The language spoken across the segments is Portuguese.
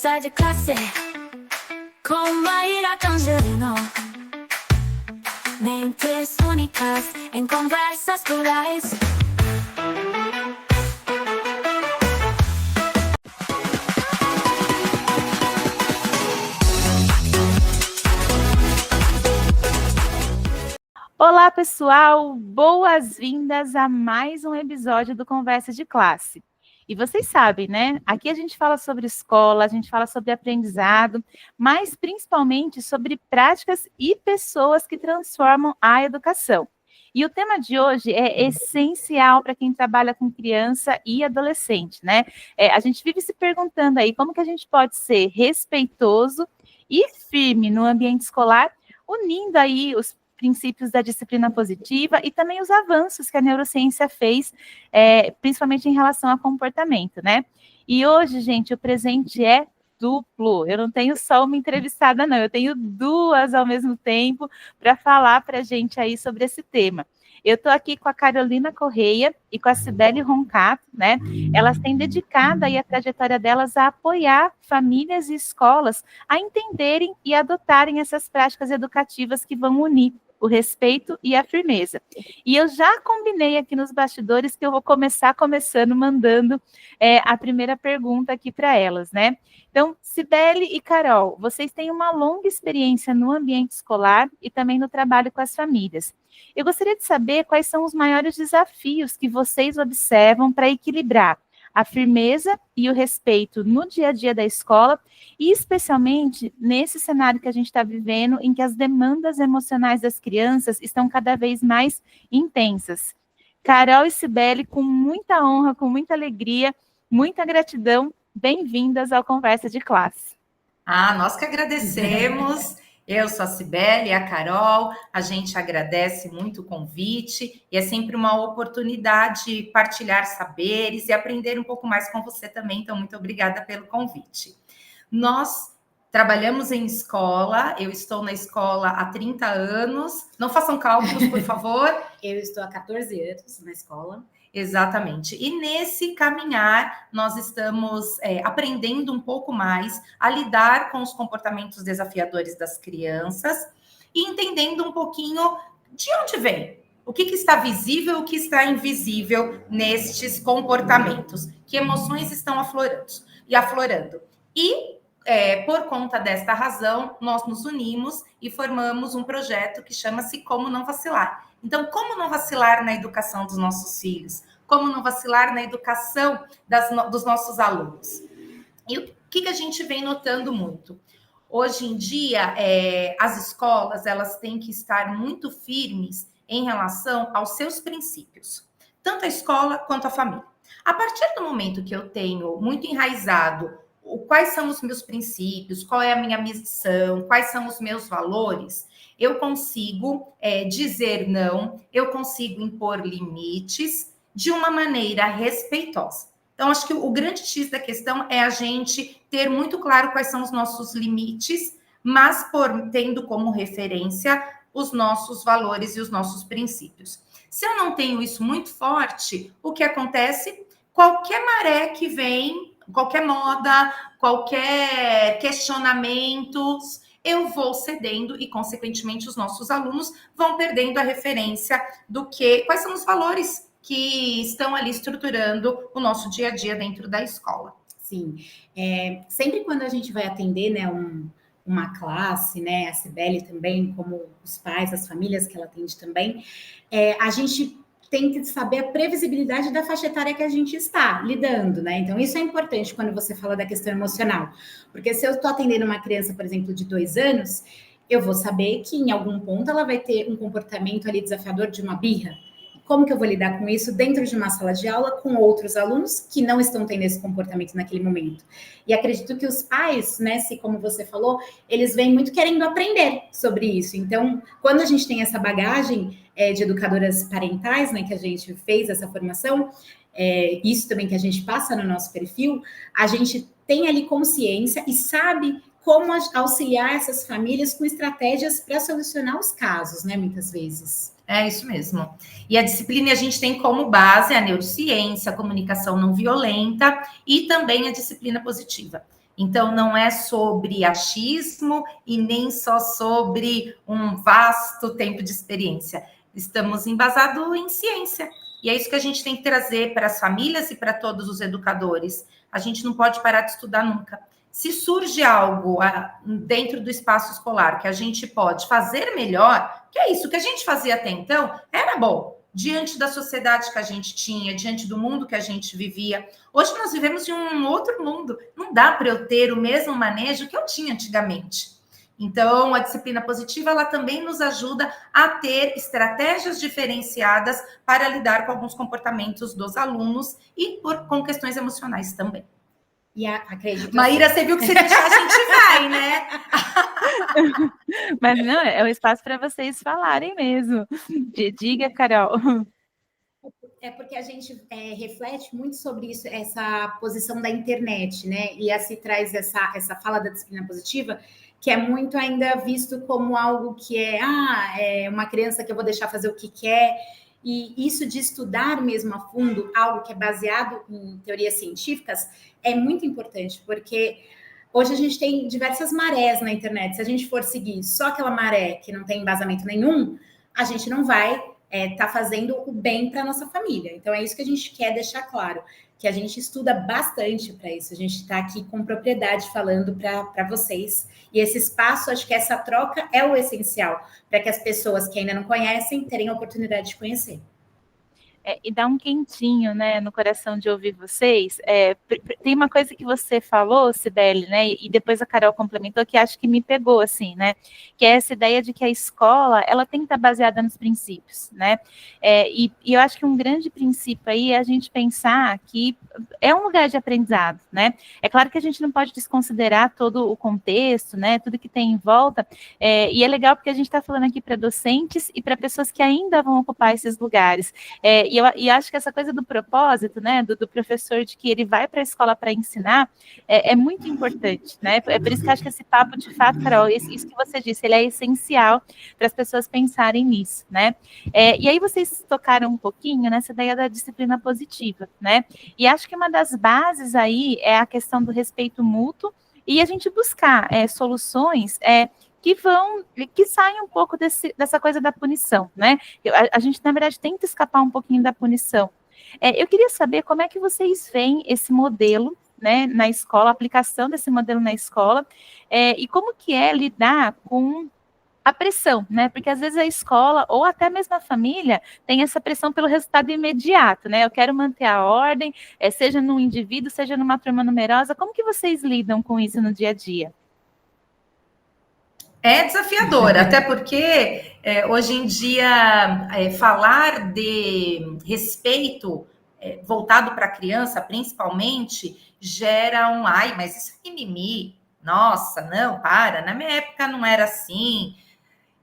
Conversa de classe com Maíra Tangerino. Mentes únicas em conversas plurais. Olá, pessoal! Boas-vindas a mais um episódio do Conversa de Classe. E vocês sabem, né? Aqui a gente fala sobre escola, a gente fala sobre aprendizado, mas principalmente sobre práticas e pessoas que transformam a educação. E o tema de hoje é essencial para quem trabalha com criança e adolescente, né? A gente vive se perguntando aí como que a gente pode ser respeitoso e firme no ambiente escolar, unindo aí os princípios da disciplina positiva e também os avanços que a neurociência fez, principalmente em relação ao comportamento, né? E hoje, gente, o presente é duplo. Eu não tenho só uma entrevistada, não. Eu tenho duas ao mesmo tempo para falar para a gente aí sobre esse tema. Eu estou aqui com a Carolina Correia e com a Cibele Roncato, né? Elas têm dedicado aí a trajetória delas a apoiar famílias e escolas a entenderem e adotarem essas práticas educativas que vão unir o respeito e a firmeza. E eu já combinei aqui nos bastidores que eu vou começando mandando a primeira pergunta aqui para elas, né? Então, Cibele e Carol, vocês têm uma longa experiência no ambiente escolar e também no trabalho com as famílias. Eu gostaria de saber quais são os maiores desafios que vocês observam para equilibrar a firmeza e o respeito no dia a dia da escola, e especialmente nesse cenário que a gente está vivendo, em que as demandas emocionais das crianças estão cada vez mais intensas. Carol e Cibele, com muita honra, com muita alegria, muita gratidão, bem-vindas ao Conversa de Classe. Nós que agradecemos. Eu sou a Cibele e a Carol, a gente agradece muito o convite e é sempre uma oportunidade de partilhar saberes e aprender um pouco mais com você também, então muito obrigada pelo convite. Nós trabalhamos em escola, eu estou na escola há 30 anos, não façam cálculos, por favor. Eu estou há 14 anos na escola. Exatamente. E nesse caminhar, nós estamos aprendendo um pouco mais a lidar com os comportamentos desafiadores das crianças e entendendo um pouquinho de onde vem, o que está visível, o que está invisível nestes comportamentos, que emoções estão aflorando. E, por conta desta razão, nós nos unimos e formamos um projeto que chama-se Como Não Vacilar. Então, como não vacilar na educação dos nossos filhos? Como não vacilar na educação dos nossos alunos? E o que a gente vem notando muito? Hoje em dia, as escolas elas têm que estar muito firmes em relação aos seus princípios, tanto a escola quanto a família. A partir do momento que eu tenho muito enraizado quais são os meus princípios, qual é a minha missão, quais são os meus valores, eu consigo dizer não, eu consigo impor limites de uma maneira respeitosa. Então, acho que o grande X da questão é a gente ter muito claro quais são os nossos limites, mas tendo como referência os nossos valores e os nossos princípios. Se eu não tenho isso muito forte, o que acontece? Qualquer maré que vem, qualquer moda, qualquer questionamento, eu vou cedendo e, consequentemente, os nossos alunos vão perdendo a referência quais são os valores que estão ali estruturando o nosso dia a dia dentro da escola. Sim, sempre quando a gente vai atender, né, uma classe, né, a Cibele também, como os pais, as famílias que ela atende também, a gente tem que saber a previsibilidade da faixa etária que a gente está lidando, né? Então, isso é importante quando você fala da questão emocional. Porque se eu estou atendendo uma criança, por exemplo, de 2 anos, eu vou saber que em algum ponto ela vai ter um comportamento ali desafiador de uma birra. Como que eu vou lidar com isso dentro de uma sala de aula com outros alunos que não estão tendo esse comportamento naquele momento? E acredito que os pais, né, como você falou, eles vêm muito querendo aprender sobre isso. Então, quando a gente tem essa bagagem de educadoras parentais, né, que a gente fez essa formação, isso também que a gente passa no nosso perfil, a gente tem ali consciência e sabe como auxiliar essas famílias com estratégias para solucionar os casos, né, muitas vezes. É isso mesmo. E a disciplina a gente tem como base a neurociência, a comunicação não violenta e também a disciplina positiva. Então, não é sobre achismo e nem só sobre um vasto tempo de experiência. Estamos embasados em ciência. E é isso que a gente tem que trazer para as famílias e para todos os educadores. A gente não pode parar de estudar nunca. Se surge algo dentro do espaço escolar que a gente pode fazer melhor, que é isso que a gente fazia até então, era bom. Diante da sociedade que a gente tinha, diante do mundo que a gente vivia. Hoje nós vivemos em um outro mundo. Não dá para eu ter o mesmo manejo que eu tinha antigamente. Então, a disciplina positiva, ela também nos ajuda a ter estratégias diferenciadas para lidar com alguns comportamentos dos alunos e com questões emocionais também. E acredito. Maíra, você viu que se deixar, a gente vai, né? Mas não, é um espaço para vocês falarem mesmo. Diga, Carol. É porque a gente reflete muito sobre isso, essa posição da internet, né? E se traz essa fala da disciplina positiva, que é muito ainda visto como algo que é uma criança que eu vou deixar fazer o que quer. E isso de estudar mesmo a fundo, algo que é baseado em teorias científicas, é muito importante, porque hoje a gente tem diversas marés na internet. Se a gente for seguir só aquela maré que não tem embasamento nenhum, a gente não vai tá fazendo o bem para nossa família. Então, é isso que a gente quer deixar claro, que a gente estuda bastante para isso. A gente está aqui com propriedade falando para vocês. E esse espaço, acho que essa troca é o essencial, para que as pessoas que ainda não conhecem terem a oportunidade de conhecer. E dá um quentinho, né, no coração de ouvir vocês. Tem uma coisa que você falou, Cibele, né, e depois a Carol complementou, que acho que me pegou, assim, né, que é essa ideia de que a escola, ela tem que estar baseada nos princípios, né, e eu acho que um grande princípio aí é a gente pensar que é um lugar de aprendizado, né, é claro que a gente não pode desconsiderar todo o contexto, né, tudo que tem em volta, e é legal porque a gente está falando aqui para docentes e para pessoas que ainda vão ocupar esses lugares, e acho que essa coisa do propósito, né, do professor, de que ele vai para a escola para ensinar, é muito importante, né? É por isso que eu acho que esse papo, de fato, Carol, isso que você disse, ele é essencial para as pessoas pensarem nisso, né? E aí vocês tocaram um pouquinho nessa ideia da disciplina positiva, né? E acho que uma das bases aí é a questão do respeito mútuo e a gente buscar soluções que saem um pouco dessa coisa da punição, né? A gente, na verdade, tenta escapar um pouquinho da punição. Eu queria saber como é que vocês veem esse modelo, né, na escola, a aplicação desse modelo na escola, e como que é lidar com a pressão, né? Porque às vezes a escola, ou até mesmo a família, tem essa pressão pelo resultado imediato, né? Eu quero manter a ordem, seja num indivíduo, seja numa turma numerosa. Como que vocês lidam com isso no dia a dia? É desafiador, até porque hoje em dia falar de respeito voltado para a criança, principalmente, gera ai, mas isso é mimimi. Nossa, não, na minha época não era assim.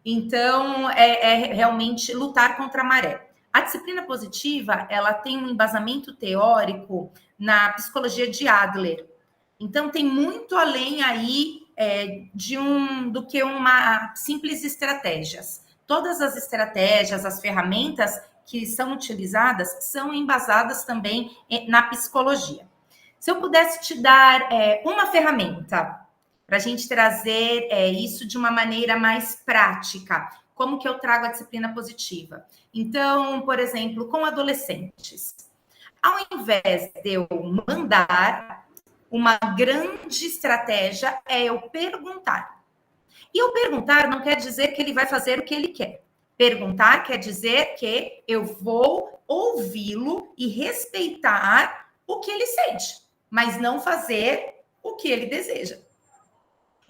Então, realmente lutar contra a maré. A disciplina positiva, ela tem um embasamento teórico na psicologia de Adler. Então, tem muito além aí do que uma simples estratégias. Todas as estratégias, as ferramentas que são utilizadas são embasadas também na psicologia. Se eu pudesse te dar uma ferramenta para a gente trazer isso de uma maneira mais prática, como que eu trago a disciplina positiva? Então, por exemplo, com adolescentes, ao invés de eu mandar, uma grande estratégia é eu perguntar. E o perguntar não quer dizer que ele vai fazer o que ele quer. Perguntar quer dizer que eu vou ouvi-lo e respeitar o que ele sente, mas não fazer o que ele deseja.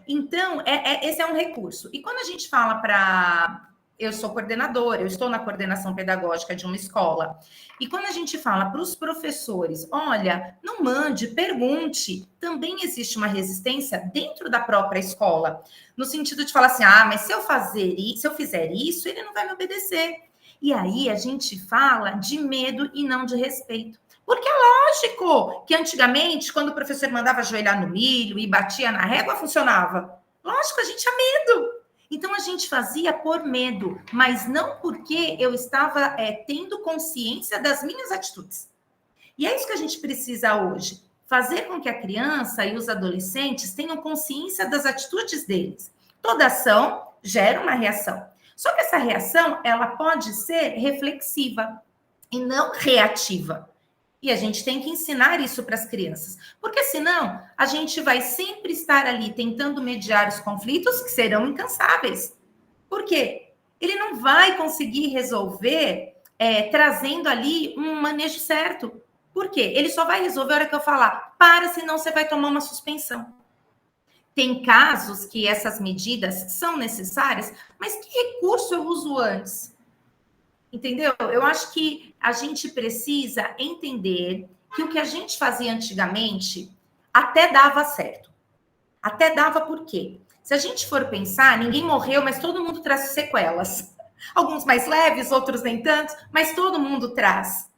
Então, esse é um recurso. E quando a gente fala para... Eu sou coordenadora, eu estou na coordenação pedagógica de uma escola. E quando a gente fala para os professores, olha, não mande, pergunte, também existe uma resistência dentro da própria escola, no sentido de falar assim, mas se eu fizer isso, ele não vai me obedecer. E aí a gente fala de medo e não de respeito. Porque é lógico que antigamente, quando o professor mandava ajoelhar no milho e batia na régua, funcionava. Lógico, a gente tinha medo. Então, a gente fazia por medo, mas não porque eu estava tendo consciência das minhas atitudes. E é isso que a gente precisa hoje. fazer com que a criança e os adolescentes tenham consciência das atitudes deles. Toda ação gera uma reação. Só que essa reação, ela pode ser reflexiva e não reativa. E a gente tem que ensinar isso para as crianças, porque senão a gente vai sempre estar ali tentando mediar os conflitos que serão incansáveis. Por quê? Ele não vai conseguir resolver trazendo ali um manejo certo. Por quê? Ele só vai resolver a hora que eu falar, para, senão você vai tomar uma suspensão. Tem casos que essas medidas são necessárias, mas que recurso eu uso antes? Entendeu? Eu acho que a gente precisa entender que o que a gente fazia antigamente até dava certo. Até dava por quê? Se a gente for pensar, ninguém morreu, mas todo mundo traz sequelas. Alguns mais leves, outros nem tantos, mas todo mundo traz.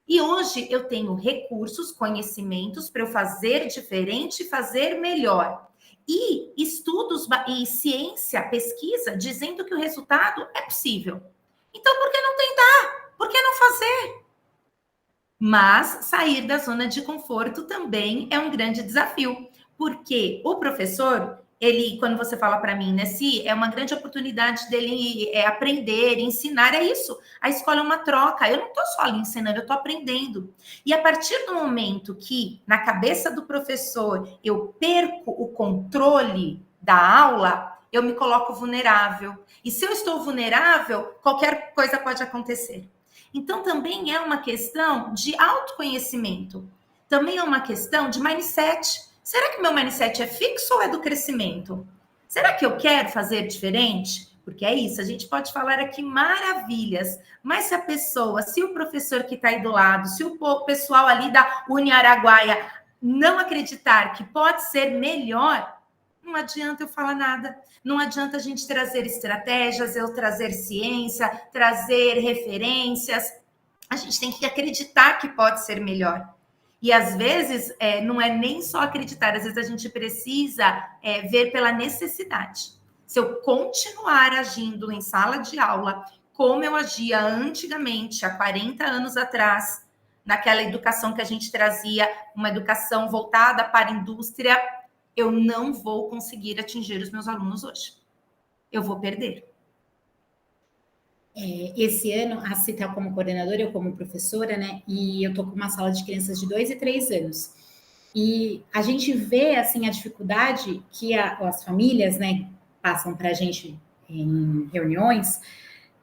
E hoje eu tenho recursos, conhecimentos para eu fazer diferente e fazer melhor. E estudos e ciência, pesquisa, dizendo que o resultado é possível. Então, por que não tentar? Por que não fazer? Mas sair da zona de conforto também é um grande desafio, porque o professor, ele, quando você fala para mim, né, se é uma grande oportunidade dele aprender, ensinar, é isso. A escola é uma troca. Eu não estou só ali ensinando, eu estou aprendendo. E a partir do momento que, na cabeça do professor, eu perco o controle da aula, eu me coloco vulnerável. E se eu estou vulnerável, qualquer coisa pode acontecer. Então, também é uma questão de autoconhecimento. Também é uma questão de mindset. Será que meu mindset é fixo ou é do crescimento? Será que eu quero fazer diferente? Porque é isso, a gente pode falar aqui maravilhas, mas se o professor que está aí do lado, se o pessoal ali da Uniaraguaia não acreditar que pode ser melhor, não adianta eu falar nada. Não adianta a gente trazer estratégias, eu trazer ciência, trazer referências. A gente tem que acreditar que pode ser melhor. E às vezes não é nem só acreditar, às vezes a gente precisa ver pela necessidade. Se eu continuar agindo em sala de aula como eu agia antigamente, há 40 anos atrás, naquela educação que a gente trazia, uma educação voltada para a indústria, eu não vou conseguir atingir os meus alunos hoje. Eu vou perder. Esse ano, a Cita como coordenadora, eu como professora, né? E eu tô com uma sala de crianças de 2 e 3 anos. E a gente vê, assim, a dificuldade que as famílias, né, passam para a gente em reuniões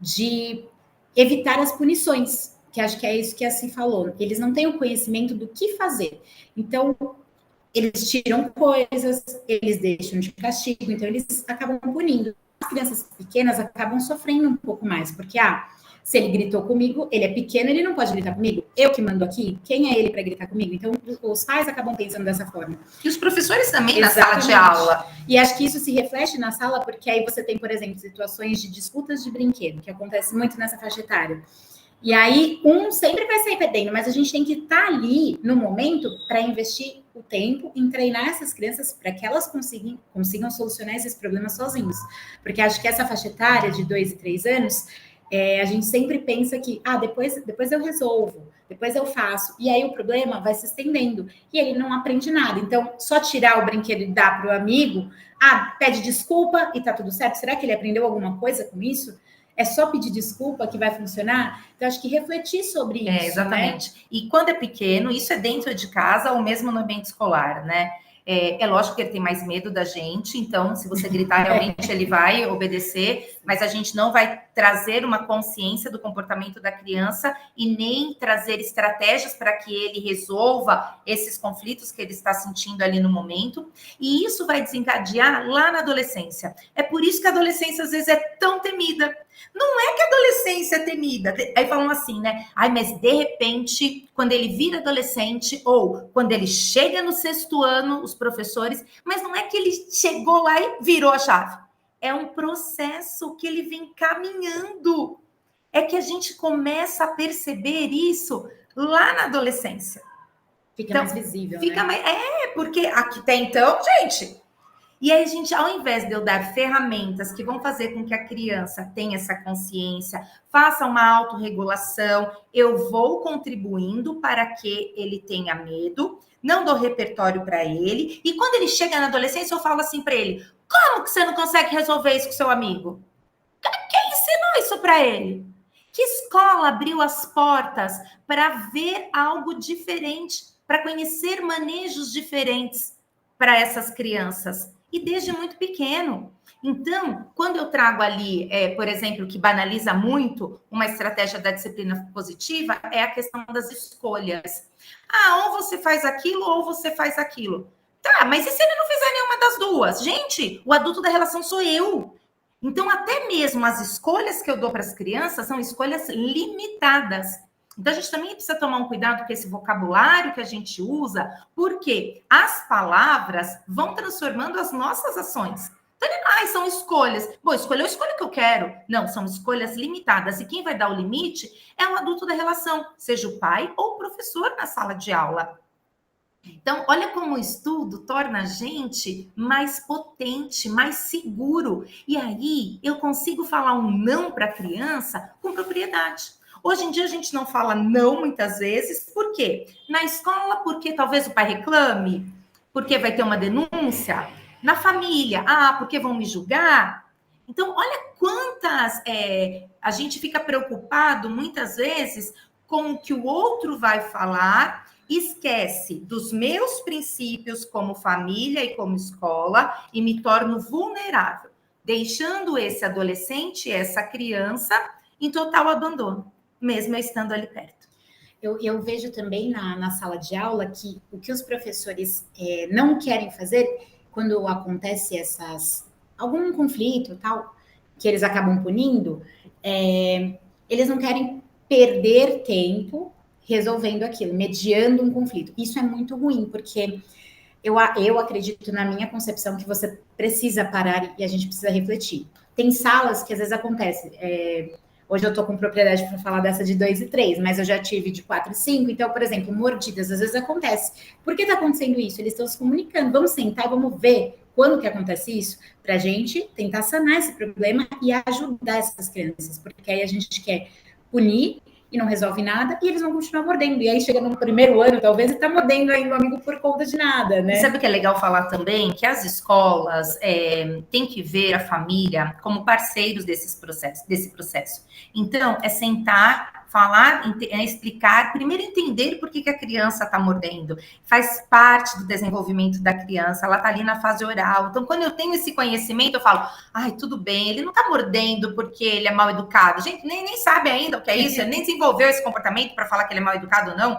de evitar as punições, que acho que é isso que a Cita falou. Eles não têm o conhecimento do que fazer. Então, eles tiram coisas, eles deixam de castigo, então eles acabam punindo. As crianças pequenas acabam sofrendo um pouco mais, porque, se ele gritou comigo, ele é pequeno, ele não pode gritar comigo, eu que mando aqui, quem é ele para gritar comigo? Então, os pais acabam pensando dessa forma. E os professores também na sala de aula. E acho que isso se reflete na sala, porque aí você tem, por exemplo, situações de disputas de brinquedo, que acontece muito nessa faixa etária. E aí, um sempre vai sair perdendo, mas a gente tem que estar ali no momento para investir o tempo em treinar essas crianças para que elas consigam solucionar esses problemas sozinhos. Porque acho que essa faixa etária de 2 e 3 anos, a gente sempre pensa que, depois eu resolvo, depois eu faço. E aí o problema vai se estendendo e ele não aprende nada. Então, só tirar o brinquedo e dar para o amigo, pede desculpa e tá tudo certo. Será que ele aprendeu alguma coisa com isso? É só pedir desculpa que vai funcionar? Então, acho que refletir sobre isso. Exatamente. Né? E quando é pequeno, isso é dentro de casa ou mesmo no ambiente escolar, né? É lógico que ele tem mais medo da gente, então, se você gritar, realmente ele vai obedecer, mas a gente não vai trazer uma consciência do comportamento da criança e nem trazer estratégias para que ele resolva esses conflitos que ele está sentindo ali no momento. E isso vai desencadear lá na adolescência. É por isso que a adolescência, às vezes, é tão temida. Não é que a adolescência é temida. Aí falam assim, né? Mas de repente, quando ele vira adolescente ou quando ele chega no 6º ano, os professores, mas não é que ele chegou lá e virou a chave. É um processo que ele vem caminhando. É que a gente começa a perceber isso lá na adolescência. Fica mais visível, fica né? Porque aqui até então, gente... E aí, gente, ao invés de eu dar ferramentas que vão fazer com que a criança tenha essa consciência, faça uma autorregulação, eu vou contribuindo para que ele tenha medo, não dou repertório para ele. E quando ele chega na adolescência, eu falo assim para ele: como que você não consegue resolver isso com seu amigo? Quem ensinou isso para ele? Que escola abriu as portas para ver algo diferente, para conhecer manejos diferentes para essas crianças? E desde muito pequeno. Então, quando eu trago ali, por exemplo, que banaliza muito uma estratégia da disciplina positiva, é a questão das escolhas. Ah, ou você faz aquilo, ou você faz aquilo. Tá, mas e se ele não fizer nenhuma das duas? Gente, o adulto da relação sou eu. Então, até mesmo as escolhas que eu dou para as crianças são escolhas limitadas. Então, a gente também precisa tomar um cuidado com esse vocabulário que a gente usa, porque as palavras vão transformando as nossas ações. Então, são escolhas. Bom, escolher a escolha que eu quero. Não, são escolhas limitadas. E quem vai dar o limite é o adulto da relação, seja o pai ou o professor na sala de aula. Então, olha como o estudo torna a gente mais potente, mais seguro. E aí, eu consigo falar um não para a criança com propriedade. Hoje em dia, a gente não fala não muitas vezes. Por quê? Na escola, porque talvez o pai reclame, porque vai ter uma denúncia. Na família, porque vão me julgar. Então, olha quantas... a gente fica preocupado, muitas vezes, com o que o outro vai falar, esquece dos meus princípios como família e como escola e me torno vulnerável, deixando esse adolescente, essa criança, em total abandono, mesmo eu estando ali perto. Eu vejo também na sala de aula que o que os professores não querem fazer, quando acontece algum conflito, tal, que eles acabam punindo, eles não querem perder tempo resolvendo aquilo, mediando um conflito. Isso é muito ruim, porque eu acredito, na minha concepção, que você precisa parar e a gente precisa refletir. Tem salas que às vezes acontece. Hoje eu estou com propriedade para falar dessa de 2 e 3, mas eu já tive de 4 e 5. Então, por exemplo, mordidas, às vezes acontece. Por que está acontecendo isso? Eles estão se comunicando. Vamos sentar e vamos ver quando que acontece isso, para a gente tentar sanar esse problema e ajudar essas crianças. Porque aí a gente quer punir e não resolve nada, e eles vão continuar mordendo. E aí chega no primeiro ano, talvez, e tá mordendo aí o amigo por conta de nada, né? E sabe o que é legal falar também? Que as escolas têm que ver a família como parceiros desse processo. Então, é sentar, falar, explicar, primeiro entender por que a criança está mordendo. Faz parte do desenvolvimento da criança, ela está ali na fase oral. Então, quando eu tenho esse conhecimento, eu falo, tudo bem, ele não está mordendo porque ele é mal educado. Gente, nem sabe ainda o que é isso, ele nem desenvolveu esse comportamento para falar que ele é mal educado ou não.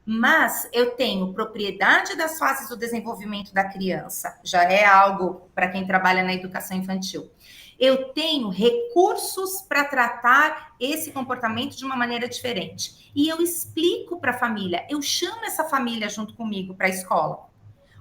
Mas eu tenho propriedade das fases do desenvolvimento da criança. Já é algo para quem trabalha na educação infantil. Eu tenho recursos para tratar esse comportamento de uma maneira diferente. E eu explico para a família, eu chamo essa família junto comigo para a escola.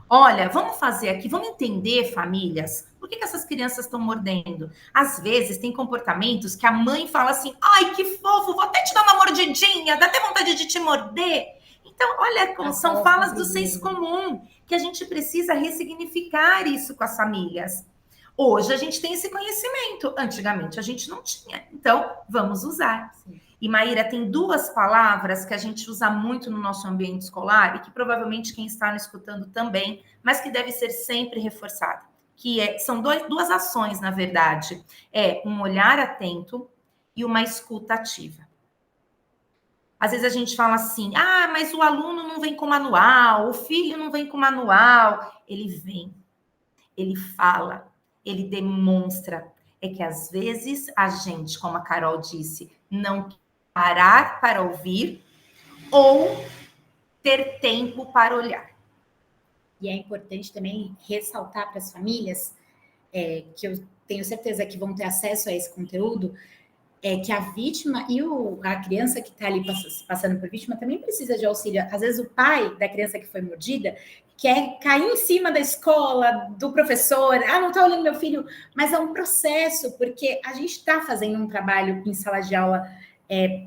Olha, vamos fazer aqui, vamos entender, famílias, por que essas crianças estão mordendo? Às vezes tem comportamentos que a mãe fala assim, ai, que fofo, vou até te dar uma mordidinha, dá até vontade de te morder. Então, olha, como são falas do senso comum, que a gente precisa ressignificar isso com as famílias. Hoje a gente tem esse conhecimento, antigamente a gente não tinha, então vamos usar. Sim. E Maíra, tem 2 palavras que a gente usa muito no nosso ambiente escolar e que provavelmente quem está nos escutando também, mas que deve ser sempre reforçada, que são 2 ações, na verdade, um olhar atento e uma escuta ativa. Às vezes a gente fala assim, mas o aluno não vem com manual, o filho não vem com manual. Ele vem, ele fala, ele demonstra. É que às vezes a gente, como a Carol disse, não parar para ouvir ou ter tempo para olhar. E é importante também ressaltar para as famílias, que eu tenho certeza que vão ter acesso a esse conteúdo, que a vítima e a criança que está ali passando por vítima também precisa de auxílio. Às vezes o pai da criança que foi mordida quer cair em cima da escola, do professor, não está olhando meu filho, mas é um processo, porque a gente está fazendo um trabalho em sala de aula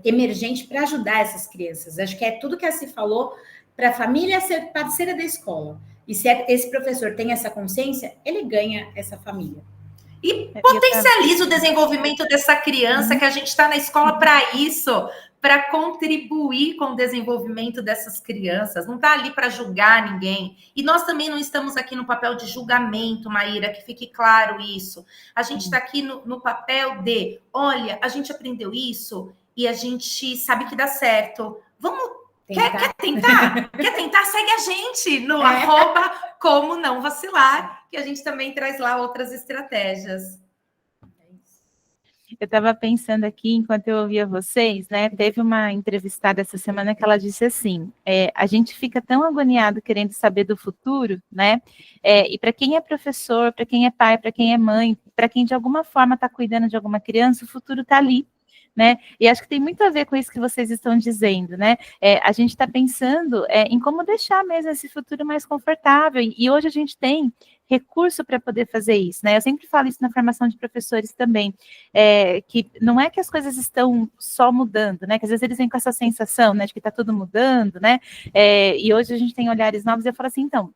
emergente para ajudar essas crianças. Acho que é tudo que a Se falou para a família ser parceira da escola. E se esse professor tem essa consciência, ele ganha essa família. E potencializa o desenvolvimento dessa criança, que a gente está na escola para isso, para contribuir com o desenvolvimento dessas crianças, não está ali para julgar ninguém. E nós também não estamos aqui no papel de julgamento, Maíra, que fique claro isso. A gente está aqui no papel de, olha, a gente aprendeu isso e a gente sabe que dá certo. Vamos, quer tentar? Quer tentar? Segue a gente no arroba como não vacilar, que a gente também traz lá outras estratégias. Eu estava pensando aqui, enquanto eu ouvia vocês, né? Teve uma entrevistada essa semana que ela disse assim: a gente fica tão agoniado querendo saber do futuro, né? E para quem é professor, para quem é pai, para quem é mãe, para quem de alguma forma está cuidando de alguma criança, o futuro está ali. Né? E acho que tem muito a ver com isso que vocês estão dizendo, né? A gente está pensando em como deixar mesmo esse futuro mais confortável, e hoje a gente tem recurso para poder fazer isso, né? Eu sempre falo isso na formação de professores também, que não é que as coisas estão só mudando, né? Que às vezes eles vêm com essa sensação, né, de que está tudo mudando, né? E hoje a gente tem olhares novos, e eu falo assim, então,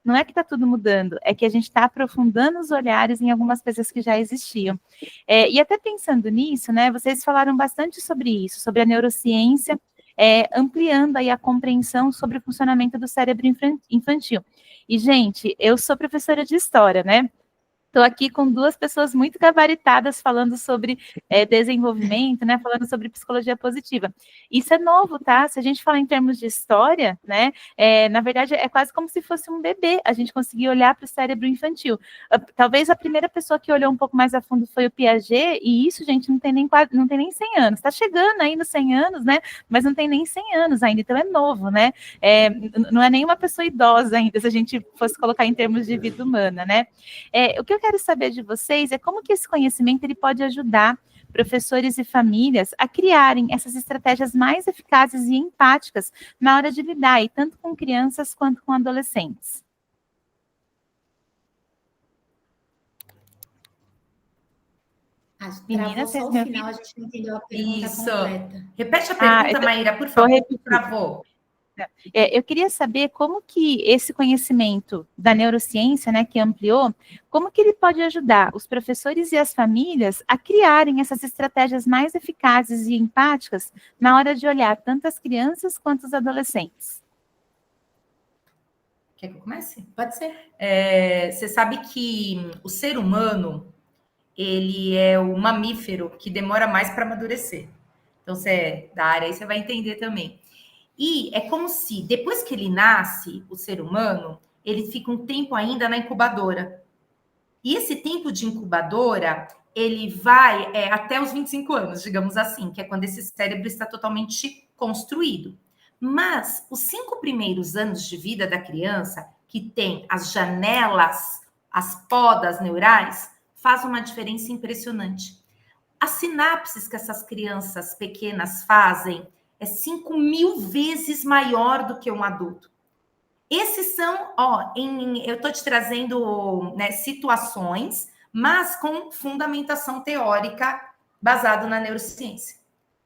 não é que está tudo mudando, é que a gente está aprofundando os olhares em algumas coisas que já existiam. E até pensando nisso, né, vocês falaram bastante sobre isso, sobre a neurociência, ampliando aí a compreensão sobre o funcionamento do cérebro infantil. E, gente, eu sou professora de história, né? Estou aqui com duas pessoas muito gabaritadas falando sobre desenvolvimento, né? Falando sobre psicologia positiva. Isso é novo, tá? Se a gente falar em termos de história, né? Na verdade, é quase como se fosse um bebê. A gente conseguir olhar para o cérebro infantil. Talvez a primeira pessoa que olhou um pouco mais a fundo foi o Piaget, e isso, gente, não tem nem 100 anos. Está chegando aí nos 100 anos, né? Mas não tem nem 100 anos ainda, então é novo, né? Não é nem uma pessoa idosa ainda, se a gente fosse colocar em termos de vida humana, né? O que eu quero saber de vocês é como que esse conhecimento ele pode ajudar professores e famílias a criarem essas estratégias mais eficazes e empáticas na hora de lidar, e tanto com crianças quanto com adolescentes. Meninas, só o final, a gente não entendeu a pergunta completa. Repete a pergunta, Maíra, por favor, travou. Eu queria saber como que esse conhecimento da neurociência, né, que ampliou, como que ele pode ajudar os professores e as famílias a criarem essas estratégias mais eficazes e empáticas na hora de olhar tanto as crianças quanto os adolescentes. Quer que eu comece? Pode ser. Você sabe que o ser humano, ele é o mamífero que demora mais para amadurecer. Então, você é da área aí, você vai entender também. E é como se, depois que ele nasce, o ser humano, ele fica um tempo ainda na incubadora. E esse tempo de incubadora, ele vai até os 25 anos, digamos assim, que é quando esse cérebro está totalmente construído. Mas os 5 primeiros anos de vida da criança, que tem as janelas, as podas neurais, faz uma diferença impressionante. As sinapses que essas crianças pequenas fazem é 5.000 vezes maior do que um adulto. Esses são, eu estou te trazendo, né, situações, mas com fundamentação teórica baseado na neurociência.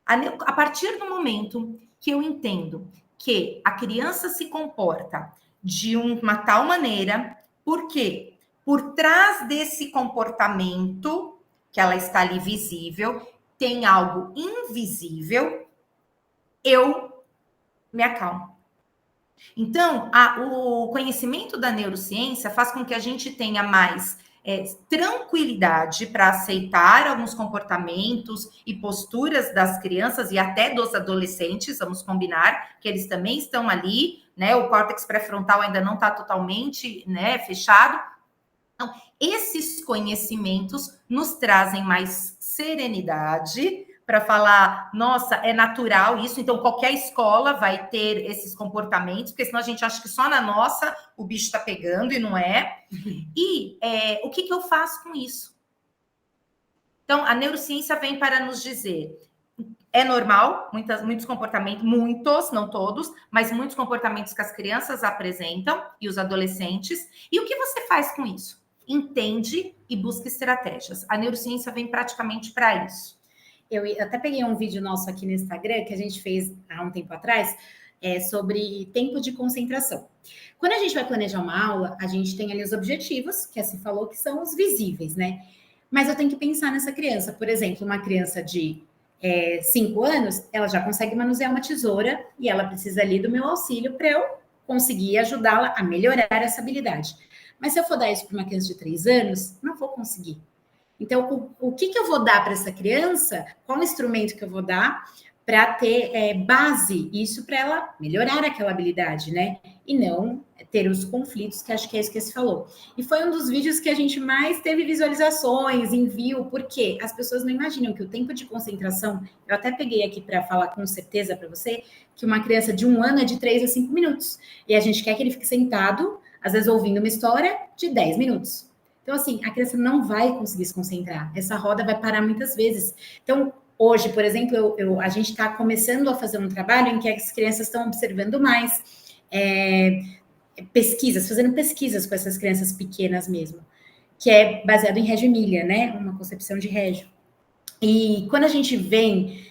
A partir do momento que eu entendo que a criança se comporta de uma tal maneira, por quê? Por trás desse comportamento, que ela está ali visível, tem algo invisível, eu me acalmo. Então, o conhecimento da neurociência faz com que a gente tenha mais tranquilidade para aceitar alguns comportamentos e posturas das crianças e até dos adolescentes, vamos combinar, que eles também estão ali, né? O córtex pré-frontal ainda não está totalmente, né, fechado. Então, esses conhecimentos nos trazem mais serenidade para falar, nossa, é natural isso, então qualquer escola vai ter esses comportamentos, porque senão a gente acha que só na nossa o bicho está pegando, e não é. E o que eu faço com isso? Então, a neurociência vem para nos dizer, é normal, muitos comportamentos, muitos, não todos, mas muitos comportamentos que as crianças apresentam e os adolescentes. E o que você faz com isso? Entende e busca estratégias. A neurociência vem praticamente para isso. Eu até peguei um vídeo nosso aqui no Instagram que a gente fez há um tempo atrás, sobre tempo de concentração. Quando a gente vai planejar uma aula, a gente tem ali os objetivos, que assim falou, que são os visíveis, né? Mas eu tenho que pensar nessa criança. Por exemplo, uma criança de 5 anos, ela já consegue manusear uma tesoura e ela precisa ali do meu auxílio para eu conseguir ajudá-la a melhorar essa habilidade. Mas se eu for dar isso para uma criança de 3 anos, não vou conseguir. Então, o que eu vou dar para essa criança? Qual instrumento que eu vou dar para ter base isso para ela melhorar aquela habilidade, né? E não ter os conflitos, que acho que é isso que você falou. E foi um dos vídeos que a gente mais teve visualizações, envio, porque as pessoas não imaginam que o tempo de concentração, eu até peguei aqui para falar com certeza para você, que uma criança de 1 ano é de 3 a 5 minutos. E a gente quer que ele fique sentado, às vezes ouvindo uma história, de 10 minutos. Então, assim, a criança não vai conseguir se concentrar. Essa roda vai parar muitas vezes. Então, hoje, por exemplo, a gente está começando a fazer um trabalho em que as crianças estão observando mais fazendo pesquisas com essas crianças pequenas mesmo, que é baseado em Reggio Emilia, né? Uma concepção de Reggio. E quando a gente vem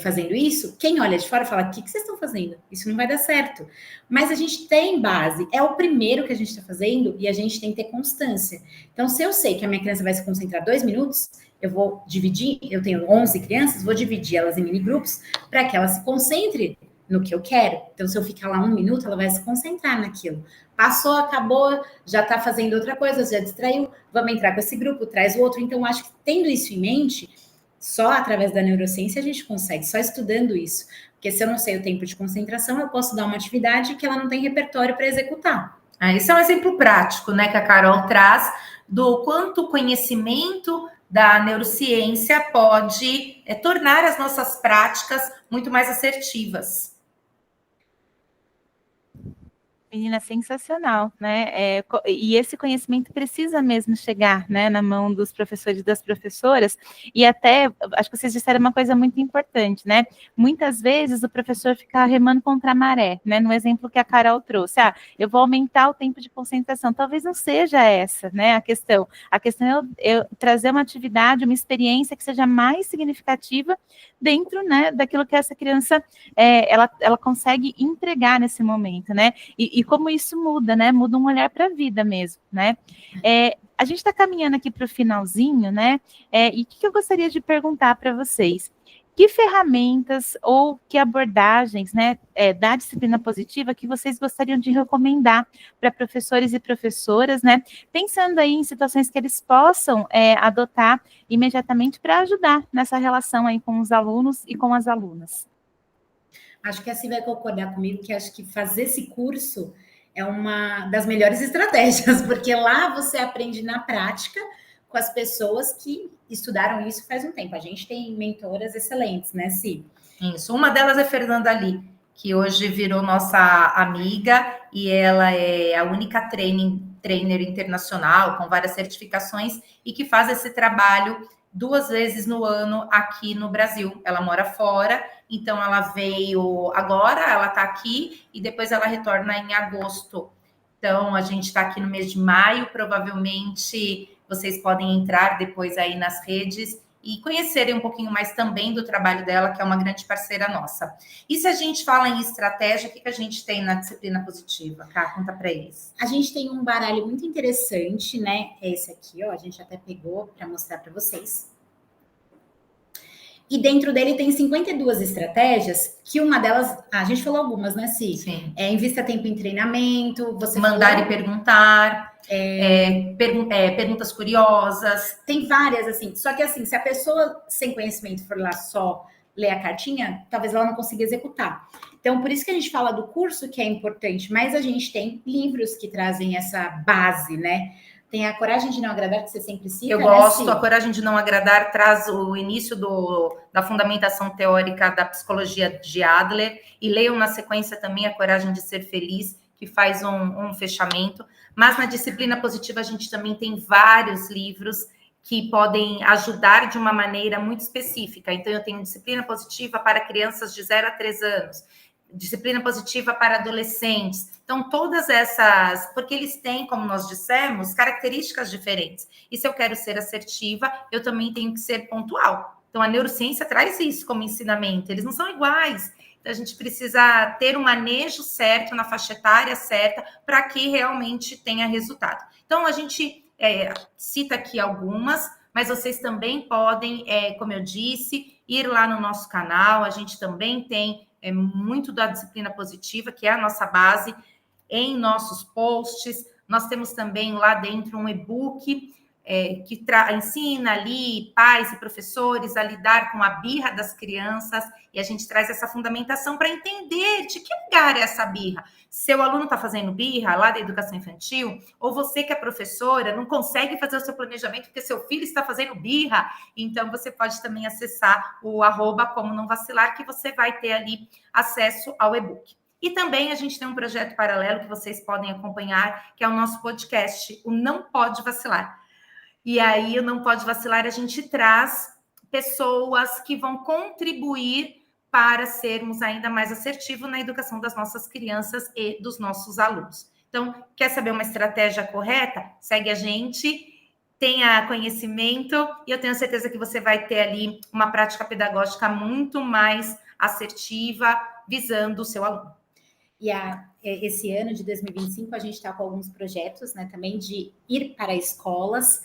fazendo isso, quem olha de fora fala, o que vocês estão fazendo? Isso não vai dar certo. Mas a gente tem base, é o primeiro que a gente está fazendo e a gente tem que ter constância. Então, se eu sei que a minha criança vai se concentrar 2 minutos, eu vou dividir, eu tenho 11 crianças, vou dividir elas em mini grupos para que ela se concentre no que eu quero. Então, se eu ficar lá 1 minuto, ela vai se concentrar naquilo. Passou, acabou, já está fazendo outra coisa, já distraiu, vamos entrar com esse grupo, traz o outro. Então, acho que tendo isso em mente, só através da neurociência a gente consegue, só estudando isso. Porque se eu não sei o tempo de concentração, eu posso dar uma atividade que ela não tem repertório para executar. Esse é um exemplo prático, né, que a Carol traz do quanto o conhecimento da neurociência pode tornar as nossas práticas muito mais assertivas. Menina, sensacional, né? E esse conhecimento precisa mesmo chegar, né, na mão dos professores e das professoras. E até, acho que vocês disseram uma coisa muito importante, né? Muitas vezes o professor fica remando contra a maré, né? No exemplo que a Carol trouxe. Eu vou aumentar o tempo de concentração. Talvez não seja essa, né, a questão. A questão é eu trazer uma atividade, uma experiência que seja mais significativa dentro, né, daquilo que essa criança, ela consegue entregar nesse momento, né? E como isso muda, né? Muda um olhar para a vida mesmo, né? A gente está caminhando aqui para o finalzinho, né? E o que eu gostaria de perguntar para vocês? Que ferramentas ou que abordagens, né, da disciplina positiva que vocês gostariam de recomendar para professores e professoras, né? Pensando aí em situações que eles possam adotar imediatamente para ajudar nessa relação aí com os alunos e com as alunas. Acho que assim vai concordar comigo, que acho que fazer esse curso é uma das melhores estratégias, porque lá você aprende na prática com as pessoas que estudaram isso faz um tempo. A gente tem mentoras excelentes, né, Si? Isso. Uma delas é Fernanda Lee, que hoje virou nossa amiga e ela é a única trainer internacional com várias certificações e que faz esse trabalho 2 vezes no ano aqui no Brasil. Ela mora fora, então ela veio agora, ela está aqui e depois ela retorna em agosto. Então a gente está aqui no mês de maio, provavelmente vocês podem entrar depois aí nas redes e conhecerem um pouquinho mais também do trabalho dela, que é uma grande parceira nossa. E se a gente fala em estratégia, o que a gente tem na disciplina positiva? Cá, conta para eles. A gente tem um baralho muito interessante, né? É esse aqui, ó, a gente até pegou para mostrar para vocês. E dentro dele tem 52 estratégias, que uma delas, a gente falou algumas, né, Si? Sim. Invista tempo em treinamento, você mandar falou... e perguntar, perguntas curiosas. Tem várias, assim. Só que, assim, se a pessoa sem conhecimento for lá só ler a cartinha, talvez ela não consiga executar. Então, por isso que a gente fala do curso, que é importante, mas a gente tem livros que trazem essa base, né? Tem a Coragem de Não Agradar, que você sempre cita. Eu gosto, a Coragem de Não Agradar traz o início da fundamentação teórica da psicologia de Adler, e leiam na sequência também a Coragem de Ser Feliz, que faz um fechamento. Mas na disciplina positiva a gente também tem vários livros que podem ajudar de uma maneira muito específica. Então eu tenho disciplina positiva para crianças de 0 a 3 anos, disciplina positiva para adolescentes. Então, todas essas, porque eles têm, como nós dissemos, características diferentes. E se eu quero ser assertiva, eu também tenho que ser pontual. Então, a neurociência traz isso como ensinamento. Eles não são iguais. Então, a gente precisa ter um manejo certo, na faixa etária certa, para que realmente tenha resultado. Então, a gente cita aqui algumas, mas vocês também podem, como eu disse, ir lá no nosso canal. A gente também tem muito da disciplina positiva, que é a nossa base, em nossos posts. Nós temos também lá dentro um e-book que ensina ali pais e professores a lidar com a birra das crianças, e a gente traz essa fundamentação para entender de que lugar é essa birra. Seu aluno está fazendo birra lá da educação infantil, ou você que é professora não consegue fazer o seu planejamento porque seu filho está fazendo birra, então você pode também acessar o @como não vacilar, que você vai ter ali acesso ao e-book. E também a gente tem um projeto paralelo que vocês podem acompanhar, que é o nosso podcast, o Não Pode Vacilar. E aí, o Não Pode Vacilar, a gente traz pessoas que vão contribuir para sermos ainda mais assertivos na educação das nossas crianças e dos nossos alunos. Então, quer saber uma estratégia correta? Segue a gente, tenha conhecimento, e eu tenho certeza que você vai ter ali uma prática pedagógica muito mais assertiva, visando o seu aluno. E esse ano de 2025, a gente está com alguns projetos, né, também de ir para escolas,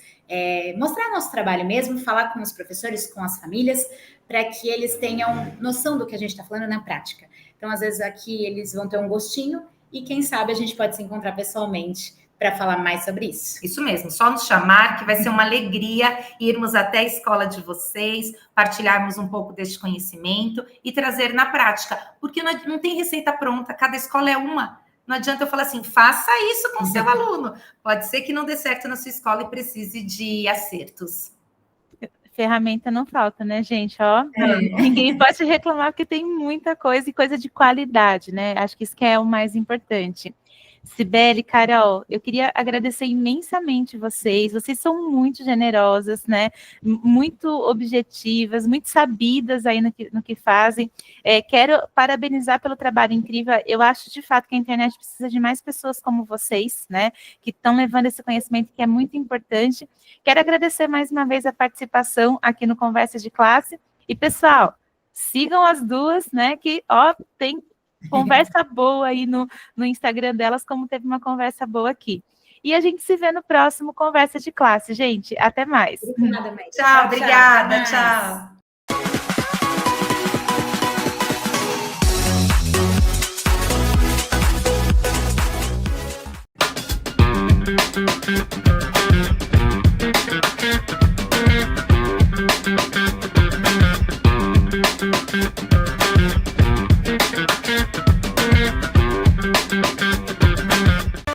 mostrar nosso trabalho mesmo, falar com os professores, com as famílias, para que eles tenham noção do que a gente está falando na prática. Então, às vezes, aqui eles vão ter um gostinho e, quem sabe, a gente pode se encontrar pessoalmente para falar mais sobre isso. Isso mesmo, só nos chamar, que vai ser uma alegria irmos até a escola de vocês, partilharmos um pouco deste conhecimento e trazer na prática, porque não tem receita pronta, cada escola é uma. Não adianta eu falar assim, faça isso com o seu aluno. Pode ser que não dê certo na sua escola e precise de acertos. Ferramenta não falta, né, gente? Ó, ninguém pode reclamar porque tem muita coisa e coisa de qualidade, né? Acho que isso que é o mais importante. Cibele, Carol, eu queria agradecer imensamente vocês são muito generosas, né, muito objetivas, muito sabidas aí no que fazem, quero parabenizar pelo trabalho incrível, eu acho de fato que a internet precisa de mais pessoas como vocês, né, que estão levando esse conhecimento que é muito importante, quero agradecer mais uma vez a participação aqui no Conversa de Classe, e pessoal, sigam as duas, né, que ó, tem conversa boa aí no Instagram delas, como teve uma conversa boa aqui. E a gente se vê no próximo Conversa de Classe, gente. Até mais. Obrigada, Mãe. Tchau, obrigada, tchau.